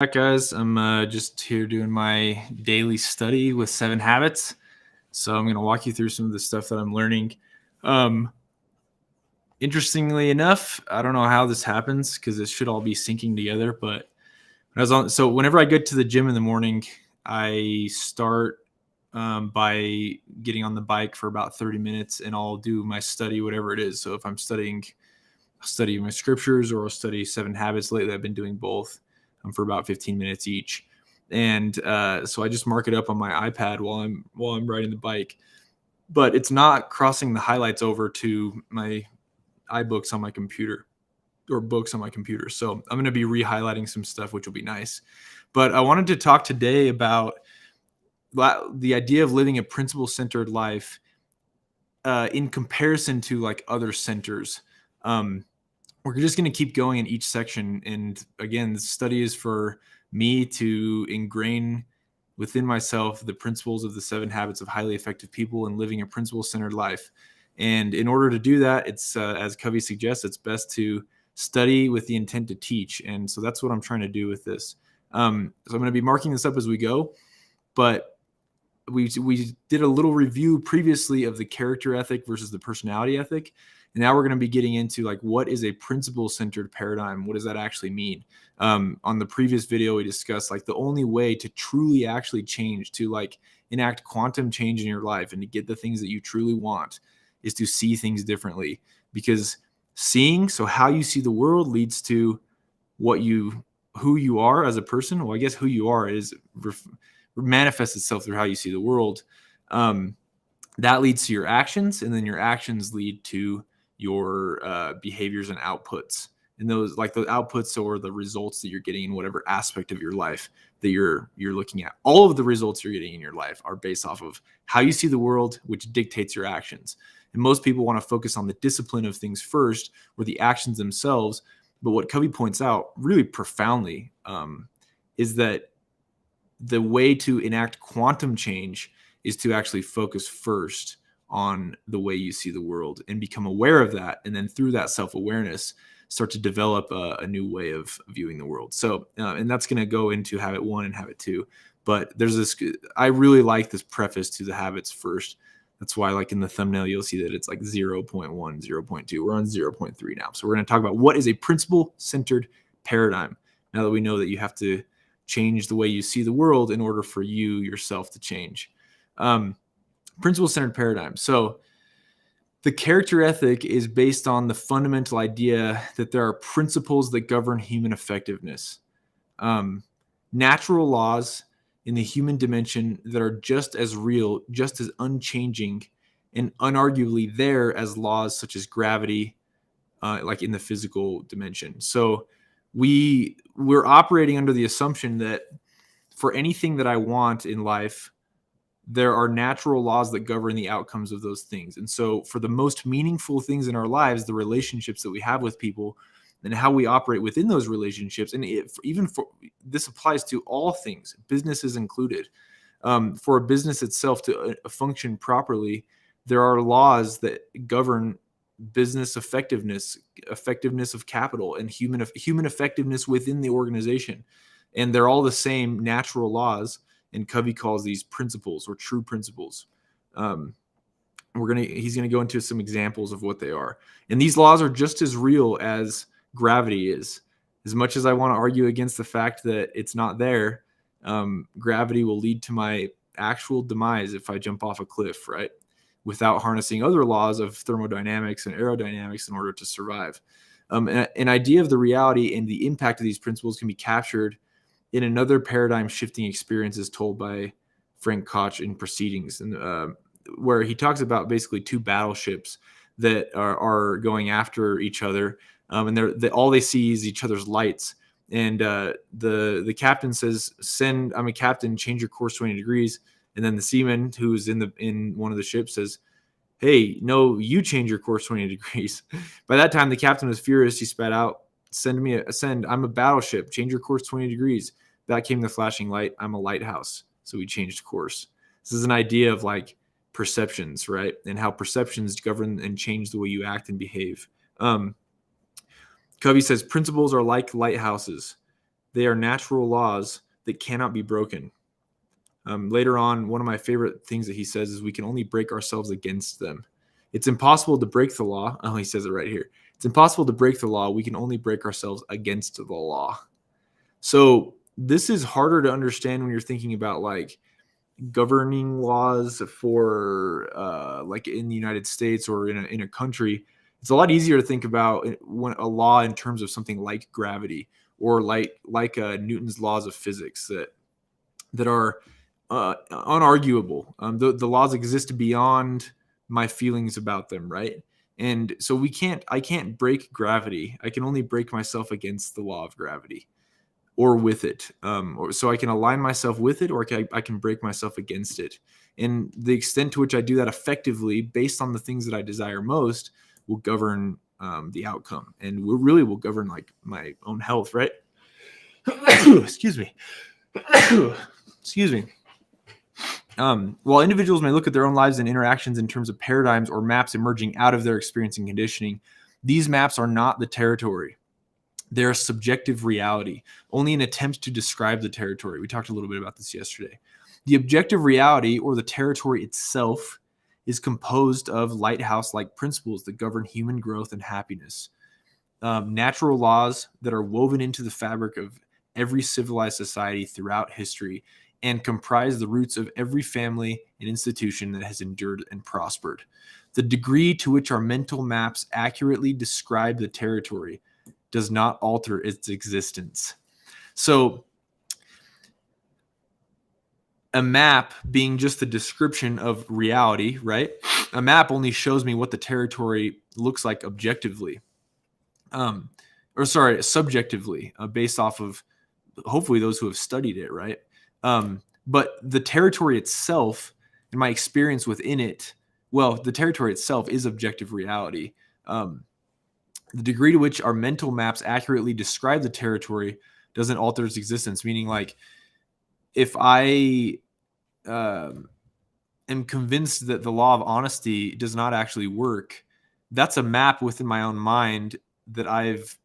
Back, guys. I'm just here doing my daily study with 7 Habits. So I'm going to walk you through some of the stuff that I'm learning. Um, Interestingly enough, I don't know how this happens because it should all be syncing together. But so whenever I get to the gym in the morning, I start by getting on the bike for about 30 minutes, and I'll do my study, whatever it is. So if I'm studying, I'll study my scriptures, or I'll study 7 Habits. Lately, I've been doing both for about 15 minutes each. And so I just mark it up on my iPad while I'm riding the bike. But it's not crossing the highlights over to my iBooks on my computer or books on my computer. So I'm going to be re-highlighting some stuff, which will be nice. But I wanted to talk today about the idea of living a principle-centered life in comparison to like other centers. We're just going to keep going in each section. And again, the study is for me to ingrain within myself the principles of the 7 Habits of highly effective people and living a principle-centered life. And in order to do that, it's as Covey suggests, it's best to study with the intent to teach. And so that's what I'm trying to do with this. So I'm going to be marking this up as we go, but we did a little review previously of the character ethic versus the personality ethic. And now we're going to be getting into like, what is a principle-centered paradigm? What does that actually mean? On the previous video, we discussed like the only way to truly actually change, to like enact quantum change in your life and to get the things that you truly want, is to see things differently. Because seeing, so how you see the world, leads to who you are as a person. Well, I guess who you are is manifests itself through how you see the world. That leads to your actions, and then your actions lead to your behaviors and outputs. And those outputs or the results that you're getting in whatever aspect of your life that you're looking at. All of the results you're getting in your life are based off of how you see the world, which dictates your actions. And most people want to focus on the discipline of things first, or the actions themselves. But what Covey points out really profoundly is that the way to enact quantum change is to actually focus first on the way you see the world and become aware of that. And then through that self-awareness, start to develop a new way of viewing the world. So, and that's going to go into habit 1 and habit 2. But there's this, I really like this preface to the habits first. That's why, like in the thumbnail, you'll see that it's like 0.1, 0.2. We're on 0.3 now. So we're going to talk about what is a principle-centered paradigm. Now that we know that you have to change the way you see the world in order for you yourself to change. Principle-centered paradigm. So the character ethic is based on the fundamental idea that there are principles that govern human effectiveness. Natural laws in the human dimension that are just as real, just as unchanging, and unarguably there as laws such as gravity, like in the physical dimension. So we're operating under the assumption that for anything that I want in life, there are natural laws that govern the outcomes of those things. And so for the most meaningful things in our lives, the relationships that we have with people and how we operate within those relationships, and this applies to all things, businesses included. For a business itself to function properly, there are laws that govern business effectiveness of capital, and human effectiveness within the organization. And they're all the same natural laws. And Covey calls these principles, or true principles. He's gonna go into some examples of what they are. And these laws are just as real as gravity is. As much as I want to argue against the fact that it's not there, gravity will lead to my actual demise if I jump off a cliff, right? Without harnessing other laws of thermodynamics and aerodynamics in order to survive. An idea of the reality and the impact of these principles can be captured in another paradigm-shifting experience is told by Frank Koch in Proceedings, and where he talks about basically two battleships that are going after each other, and all they see is each other's lights. And the captain says, I'm a captain, change your course 20 degrees. And then the seaman who's in one of the ships says, hey, no, you change your course 20 degrees. By that time, the captain was furious. He spat out, send, I'm a battleship, change your course 20 degrees. Back came the flashing light, I'm a lighthouse. So we changed course. This is an idea of like perceptions, right? And how perceptions govern and change the way you act and behave. Covey says principles are like lighthouses. They are natural laws that cannot be broken. Later on, one of my favorite things that he says is we can only break ourselves against them. It's impossible to break the law. Oh, he says it right here. It's impossible to break the law. We can only break ourselves against the law. So this is harder to understand when you're thinking about like governing laws for like in the United States or in a country. It's a lot easier to think about when a law in terms of something like gravity or like Newton's laws of physics that are unarguable. The laws exist beyond my feelings about them, right? And so I can't break gravity. I can only break myself against the law of gravity or with it. Or so I can align myself with it, or I can break myself against it. And the extent to which I do that effectively, based on the things that I desire most, will govern the outcome, and will govern like my own health, right? Excuse me. Excuse me. While individuals may look at their own lives and interactions in terms of paradigms or maps emerging out of their experience and conditioning, these maps are not the territory. They're a subjective reality, only an attempt to describe the territory. We talked a little bit about this yesterday. The objective reality, or the territory itself, is composed of lighthouse-like principles that govern human growth and happiness. Natural laws that are woven into the fabric of every civilized society throughout history and comprise the roots of every family and institution that has endured and prospered. The degree to which our mental maps accurately describe the territory does not alter its existence. So a map being just a description of reality, right? A map only shows me what the territory looks like objectively. Subjectively, based off of hopefully those who have studied it, right? But the territory itself and my experience within it, well, the territory itself is objective reality. The degree to which our mental maps accurately describe the territory doesn't alter its existence, meaning like if I am convinced that the law of honesty does not actually work, that's a map within my own mind that I've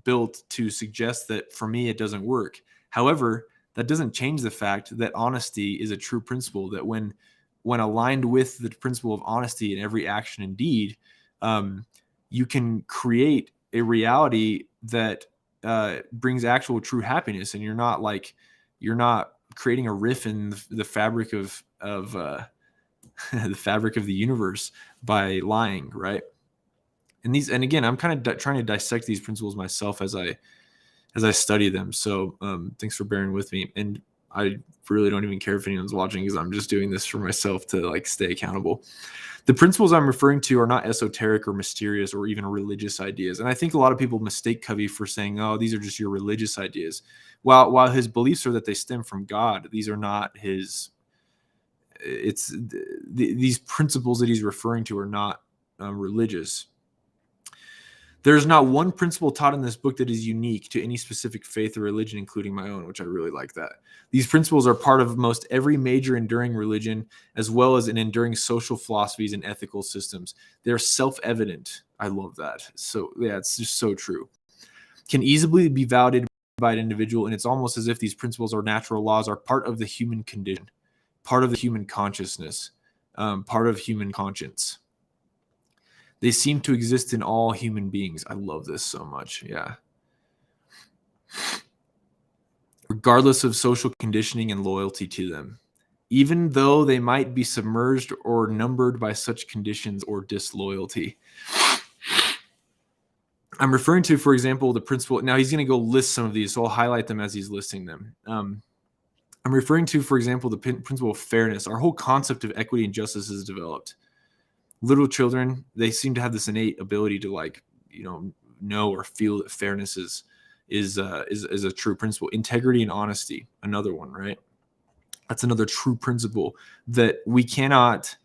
built to suggest that for me it doesn't work. However, that doesn't change the fact that honesty is a true principle, that when aligned with the principle of honesty in every action and deed, you can create a reality that brings actual true happiness, and you're not creating a riff in the fabric of the fabric of the universe by lying, right? And again, I'm kind of trying to dissect these principles myself as I study them. So thanks for bearing with me. And I really don't even care if anyone's watching, because I'm just doing this for myself to like stay accountable. The principles I'm referring to are not esoteric or mysterious or even religious ideas. And I think a lot of people mistake Covey for saying, oh, these are just your religious ideas. While his beliefs are that they stem from God, these are not his. These principles that he's referring to are not religious. There's not one principle taught in this book that is unique to any specific faith or religion, including my own, which I really like that. These principles are part of most every major enduring religion, as well as in enduring social philosophies and ethical systems. They're self-evident. I love that. So yeah, it's just so true. Can easily be validated by an individual, and it's almost as if these principles or natural laws are part of the human condition, part of the human consciousness, part of human conscience. They seem to exist in all human beings. I love this so much. Yeah. Regardless of social conditioning and loyalty to them, even though they might be submerged or numbered by such conditions or disloyalty. I'm referring to, for example, the principle. Now he's going to go list some of these, so I'll highlight them as he's listing them. I'm referring to, for example, the principle of fairness. Our whole concept of equity and justice is developed. Little children, they seem to have this innate ability to know or feel that fairness is a true principle. Integrity and honesty, another one, right? That's another true principle that we cannot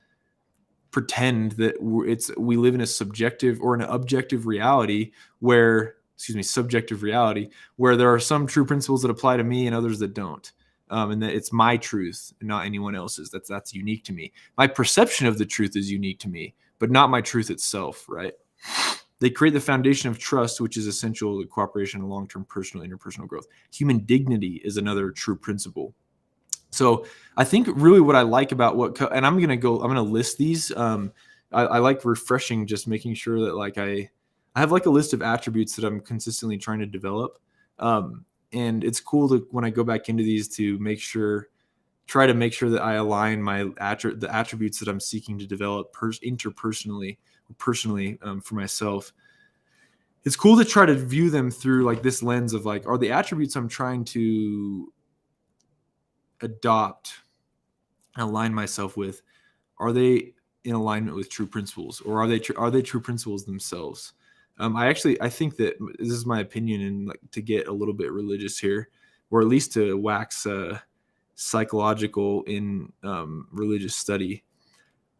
pretend that we live in a subjective or an objective reality where, subjective reality where there are some true principles that apply to me and others that don't. And that it's my truth and not anyone else's. That's unique to me. My perception of the truth is unique to me, but not my truth itself, right? They create the foundation of trust, which is essential to cooperation and long-term personal interpersonal growth. Human dignity is another true principle. So I think really what I like about and I'm going to list these. I like refreshing, just making sure that like I have like a list of attributes that I'm consistently trying to develop. And it's cool to, when I go back into these, to try to make sure that I align the attributes that I'm seeking to develop interpersonally, personally, for myself. It's cool to try to view them through like this lens of like, are the attributes I'm trying to adopt and align myself with, are they in alignment with true principles, or are they true principles themselves? I think that this is my opinion, and like to get a little bit religious here, or at least to wax psychological in religious study.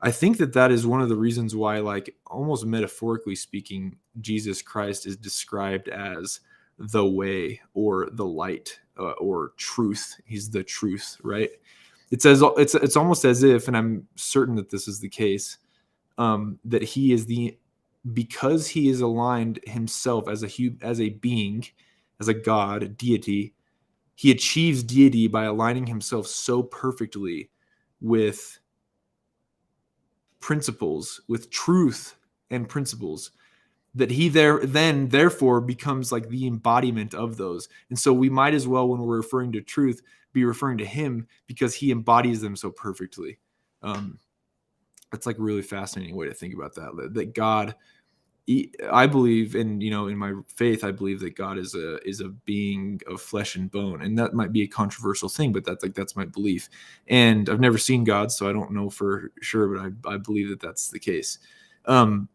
I think that is one of the reasons why, like almost metaphorically speaking, Jesus Christ is described as the way or the light or truth. He's the truth, right? It's almost as if, and I'm certain that this is the case, that he is because he is aligned himself as a being, as a God, a deity. He achieves deity by aligning himself so perfectly with principles, with truth and principles, that he therefore becomes like the embodiment of those. And so we might as well, when we're referring to truth, be referring to him, because he embodies them so perfectly. That's like a really fascinating way to think about that God, I believe, and in my faith, I believe that God is a being of flesh and bone, and that might be a controversial thing, but that's my belief. And I've never seen God, so I don't know for sure, but I believe that that's the case. And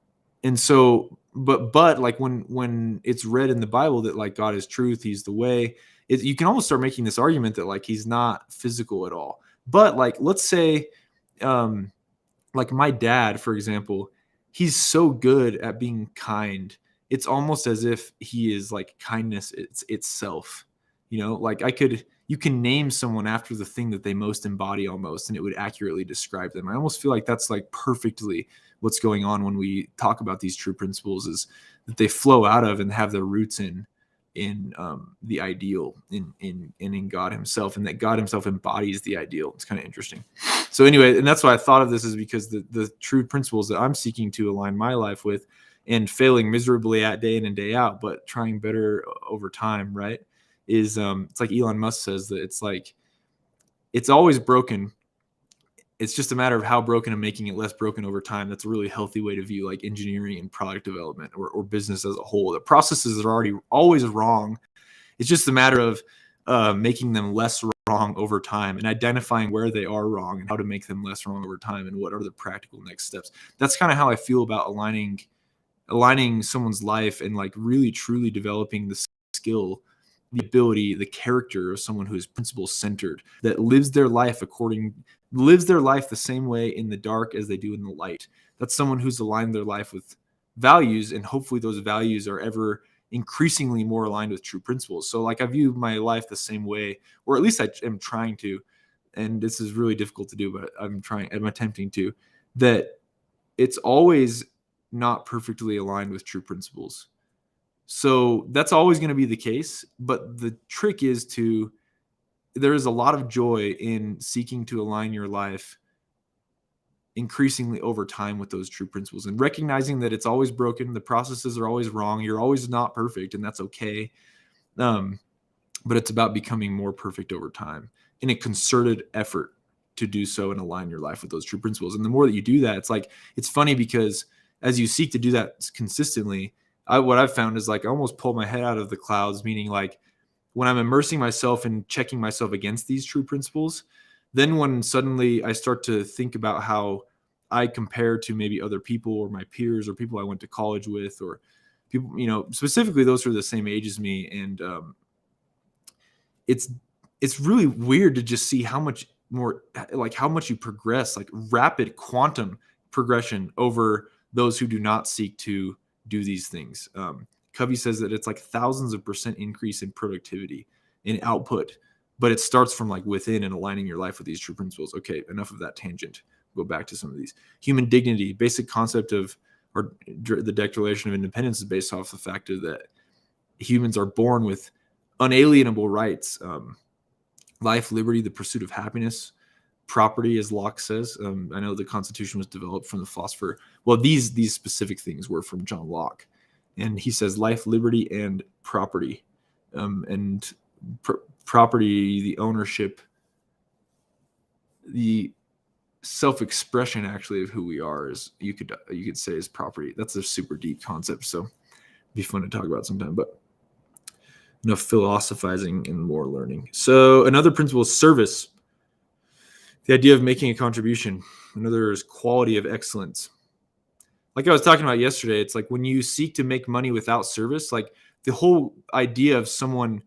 so, but like when it's read in the Bible that like God is truth, he's the way, you can almost start making this argument that like he's not physical at all. But like, let's say, like my dad, for example, he's so good at being kind. It's almost as if he is like kindness itself. Like you can name someone after the thing that they most embody almost, and it would accurately describe them. I almost feel like that's like perfectly what's going on when we talk about these true principles, is that they flow out of and have their roots in the ideal, in God himself, and that God himself embodies the ideal. It's kind of interesting. So anyway, and that's why I thought of this, is because the true principles that I'm seeking to align my life with, and failing miserably at day in and day out, but trying better over time, right? Is it's like Elon Musk says, that it's like, it's always broken. It's just a matter of how broken and making it less broken over time. That's a really healthy way to view like engineering and product development, or business as a whole. The processes are already always wrong. It's just a matter of making them less wrong over time, and identifying where they are wrong and how to make them less wrong over time, and what are the practical next steps. That's kind of how I feel about aligning someone's life, and like really truly developing the skill, the ability, the character of someone who is principle centered, that lives their life the same way in the dark as they do in the light. That's someone who's aligned their life with values, and hopefully those values are ever increasingly more aligned with true principles. So like I view my life the same way, or at least I am trying to, and this is really difficult to do, but I'm attempting to, that it's always not perfectly aligned with true principles. So that's always going to be the case. But the trick is there is a lot of joy in seeking to align your life increasingly over time with those true principles, and recognizing that it's always broken. The processes are always wrong. You're always not perfect, and that's okay. But it's about becoming more perfect over time in a concerted effort to do so and align your life with those true principles. And the more that you do that, it's funny, because as you seek to do that consistently, what I've found is like I almost pull my head out of the clouds, meaning like when I'm immersing myself and checking myself against these true principles, then when suddenly I start to think about how I compare to maybe other people, or my peers, or people I went to college with, or people, specifically those who are the same age as me. And it's really weird to just see how much more, like how much you progress, like rapid quantum progression over those who do not seek to do these things. Covey says that it's like thousands of % increase in productivity and output, but it starts from like within and aligning your life with these true principles. Okay, enough of that tangent. Go back to some of these. Human dignity, basic concept of the Declaration of Independence is based off the fact that humans are born with unalienable rights: life, liberty, the pursuit of happiness, property, as Locke says. I know the Constitution was developed from the philosopher. Well, these specific things were from John Locke, and he says life, liberty, and property, and property, the ownership, the self-expression actually of who we are, is you could say is property. That's a super deep concept, so it'd be fun to talk about sometime. But enough philosophizing and more learning. So another principle is service. The idea of making a contribution. Another is quality of excellence. Like I was talking about yesterday, it's like when you seek to make money without service, like the whole idea of someone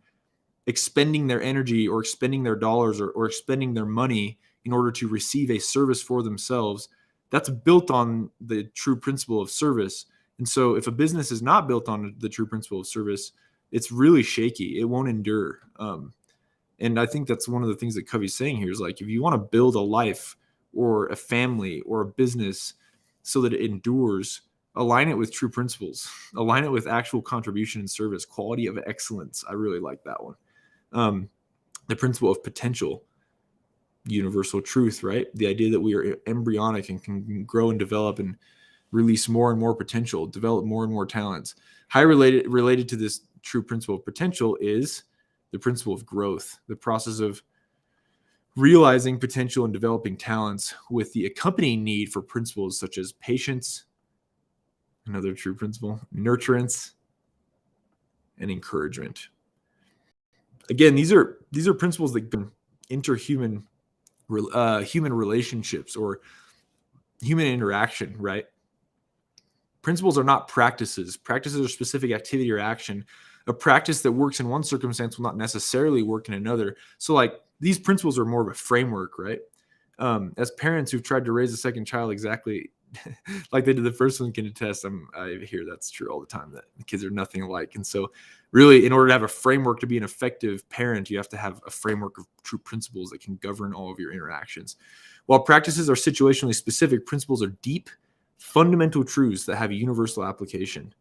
expending their energy or expending their dollars or expending their money in order to receive a service for themselves, that's built on the true principle of service. And so if a business is not built on the true principle of service, it's really shaky. It won't endure. And I think that's one of the things that Covey's saying here is like, if you want to build a life or a family or a business so that it endures, align it with true principles, align it with actual contribution and service, quality of excellence. I really like that one. The principle of potential, universal truth, right? The idea that we are embryonic and can grow and develop and release more and more potential, develop more and more talents. Related to this true principle of potential is the principle of growth, the process of realizing potential and developing talents with the accompanying need for principles such as patience, another true principle, nurturance, and encouragement. Again, these are principles that can enter human relationships or human interaction, right? Principles are not practices. Practices are specific activity or action. A practice that works in one circumstance will not necessarily work in another. So like these principles are more of a framework, right? As parents who've tried to raise a second child exactly like they did the first one can attest, I hear that's true all the time, that the kids are nothing alike. And so really, in order to have a framework to be an effective parent, you have to have a framework of true principles that can govern all of your interactions. While practices are situationally specific, principles are deep, fundamental truths that have universal application.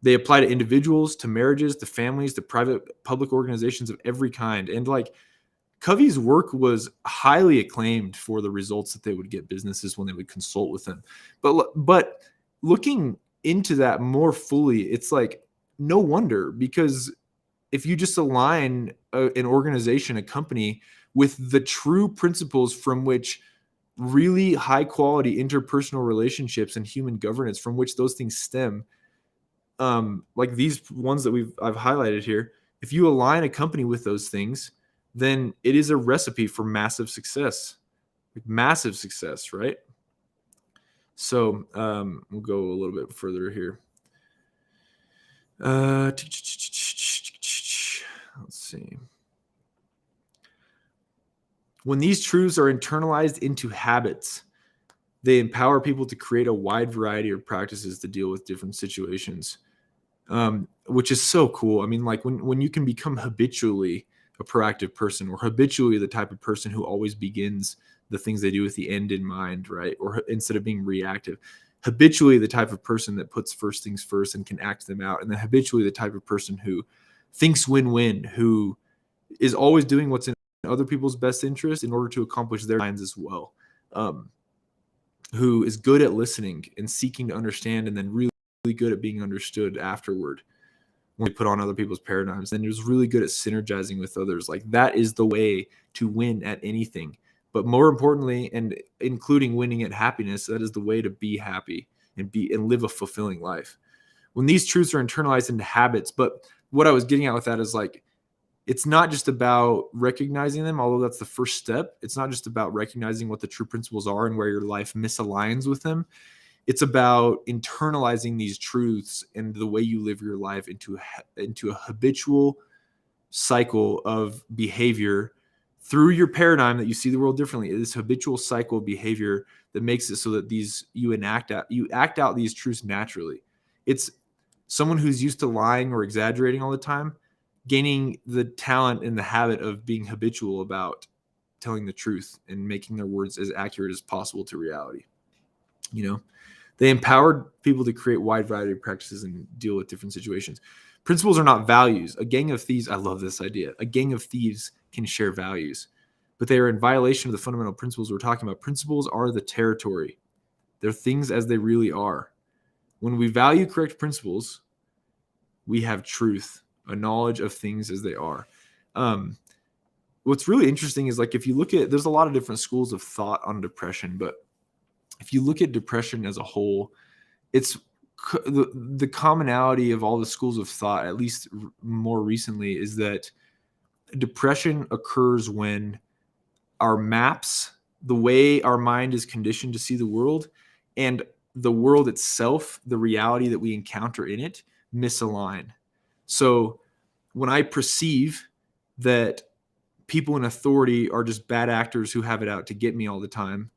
They apply to individuals, to marriages, to families, to private, public organizations of every kind. And like Covey's work was highly acclaimed for the results that they would get businesses when they would consult with him. But looking into that more fully, it's like no wonder, because if you just align an organization, a company, with the true principles from which really high quality interpersonal relationships and human governance, from which those things stem, like these ones that I've highlighted here, if you align a company with those things, then it is a recipe for massive success, right? So we'll go a little bit further here. Let's see. When these truths are internalized into habits, they empower people to create a wide variety of practices to deal with different situations, which is so cool. I mean, like when you can become habitually a proactive person, or habitually the type of person who always begins the things they do with the end in mind, right? Or instead of being reactive, habitually the type of person that puts first things first and can act them out. And then habitually the type of person who thinks win-win, who is always doing what's in other people's best interest in order to accomplish their minds as well. Who is good at listening and seeking to understand, and then really, really good at being understood afterward when we put on other people's paradigms. And is really good at synergizing with others. Like that is the way to win at anything. But more importantly, and including winning at happiness, that is the way to be happy and live a fulfilling life. When these truths are internalized into habits, but what I was getting at with that is like, it's not just about recognizing them, although that's the first step. It's not just about recognizing what the true principles are and where your life misaligns with them. It's about internalizing these truths and the way you live your life into a habitual cycle of behavior through your paradigm that you see the world differently. It is habitual cycle of behavior that makes it so that you act out these truths naturally. It's someone who's used to lying or exaggerating all the time, gaining the talent and the habit of being habitual about telling the truth and making their words as accurate as possible to reality. You know, They empowered people to create wide variety of practices and deal with different situations. Principles are not values. A gang of thieves, I love this idea. A gang of thieves can share values, but they are in violation of the fundamental principles we're talking about. Principles are the territory. They're things as they really are. When we value correct principles, we have truth, a knowledge of things as they are. What's really interesting is like if you look at, there's a lot of different schools of thought on depression, but if you look at depression as a whole, it's the commonality of all the schools of thought, at least more recently, is that depression occurs when our maps, the way our mind is conditioned to see the world, and the world itself, the reality that we encounter in it, misalign. So when I perceive that people in authority are just bad actors who have it out to get me all the time,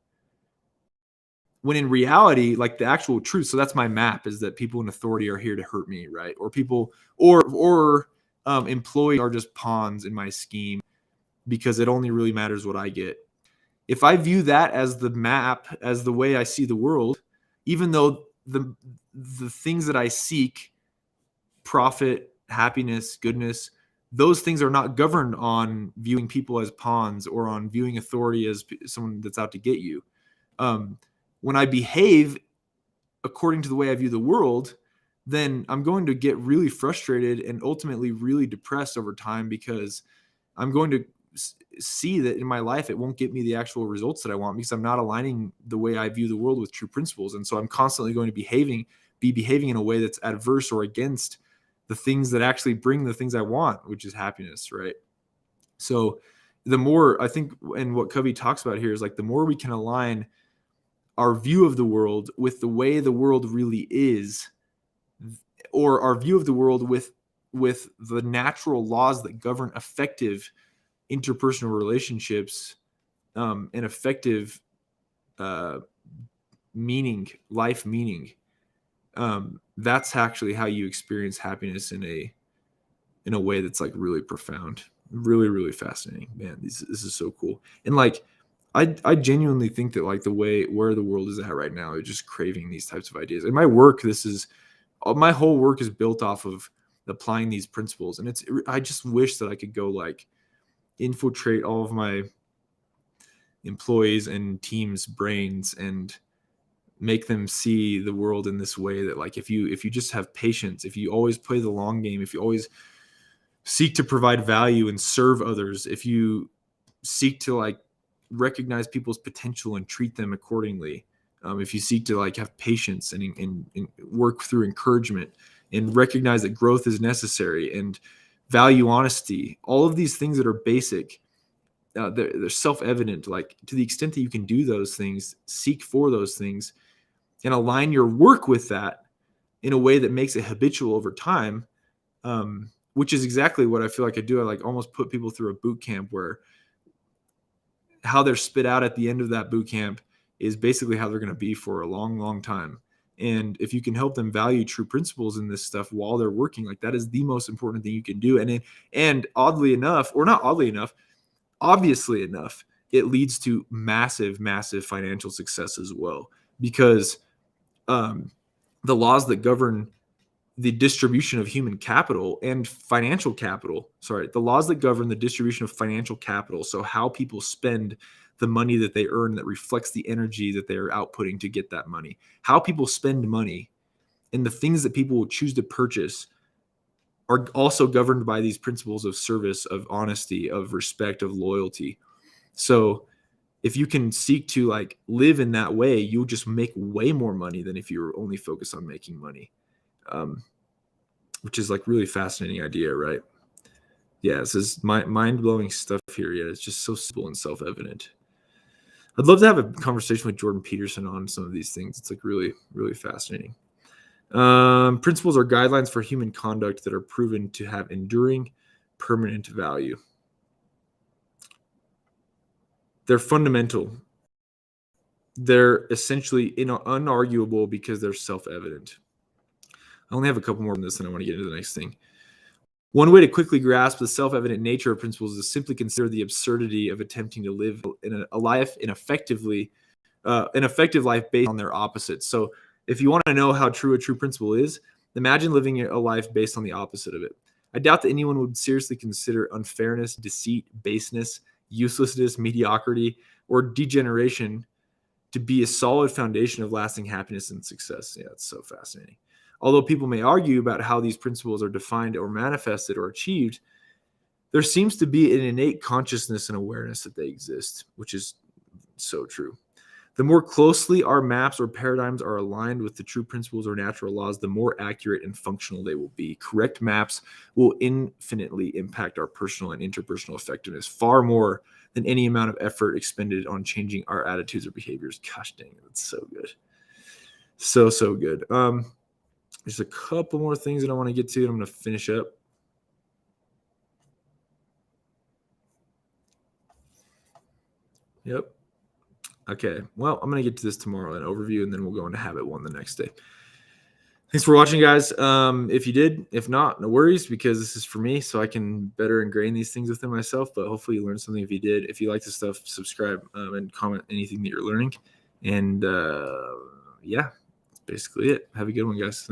when in reality, like the actual truth, so that's my map, is that people in authority are here to hurt me, right? Or people, or employees are just pawns in my scheme because it only really matters what I get. If I view that as the map, as the way I see the world, even though the things that I seek, profit, happiness, goodness, those things are not governed on viewing people as pawns or on viewing authority as someone that's out to get you. When I behave according to the way I view the world, then I'm going to get really frustrated and ultimately really depressed over time, because I'm going to see that in my life it won't get me the actual results that I want, because I'm not aligning the way I view the world with true principles. And so I'm constantly going to be behaving in a way that's adverse or against the things that actually bring the things I want, which is happiness, right? So the more, I think, and what Covey talks about here is like the more we can align our view of the world with the way the world really is, or our view of the world with the natural laws that govern effective interpersonal relationships, and effective meaning, life meaning, that's actually how you experience happiness in a way that's like really profound, really, really fascinating. Man, this is so cool. And like, I genuinely think that like where the world is at right now is just craving these types of ideas. And my whole work is built off of applying these principles. And I just wish that I could go like infiltrate all of my employees and teams' brains and make them see the world in this way, that like if you just have patience, if you always play the long game, if you always seek to provide value and serve others, if you seek to like recognize people's potential and treat them accordingly, if you seek to like have patience and work through encouragement and recognize that growth is necessary and value honesty, all of these things that are basic, they're self-evident. Like to the extent that you can do those things, seek for those things, and align your work with that in a way that makes it habitual over time, which is exactly what I feel like I do. I like almost put people through a boot camp where how they're spit out at the end of that boot camp is basically how they're going to be for a long, long time. And if you can help them value true principles in this stuff while they're working, like that is the most important thing you can do. And oddly enough, or not oddly enough, obviously enough, it leads to massive, massive financial success as well, because the laws that govern the distribution of human capital and financial capital, the laws that govern the distribution of financial capital, so how people spend the money that they earn that reflects the energy that they are outputting to get that money, how people spend money, and the things that people will choose to purchase are also governed by these principles of service, of honesty, of respect, of loyalty. So if you can seek to like live in that way, you'll just make way more money than if you were only focused on making money. Which is like really fascinating idea, right? Yeah, this is mind-blowing stuff here. Yeah, it's just so simple and self-evident. I'd love to have a conversation with Jordan Peterson on some of these things. It's like really, really fascinating. Principles are guidelines for human conduct that are proven to have enduring, permanent value. They're fundamental. They're essentially unarguable because they're self-evident. I only have a couple more on this, and I want to get into the next thing. One way to quickly grasp the self-evident nature of principles is to simply consider the absurdity of attempting to live an effective life based on their opposites. So If you want to know how true a true principle is, imagine living a life based on the opposite of it. I doubt that anyone would seriously consider unfairness, deceit, baseness, uselessness, mediocrity, or degeneration to be a solid foundation of lasting happiness and success. Yeah, it's so fascinating. Although people may argue about how these principles are defined or manifested or achieved, there seems to be an innate consciousness and awareness that they exist, which is so true. The more closely our maps or paradigms are aligned with the true principles or natural laws, the more accurate and functional they will be. Correct maps will infinitely impact our personal and interpersonal effectiveness far more than any amount of effort expended on changing our attitudes or behaviors. Gosh dang it, that's so good. So good. There's a couple more things that I want to get to, and I'm going to finish up. Yep. Okay. Well, I'm going to get to this tomorrow, an overview, and then we'll go into habit 1 the next day. Thanks for watching, guys. If you did, if not, no worries, because this is for me, so I can better ingrain these things within myself. But hopefully you learned something if you did. If you like this stuff, subscribe and comment anything that you're learning. And yeah, that's basically it. Have a good one, guys.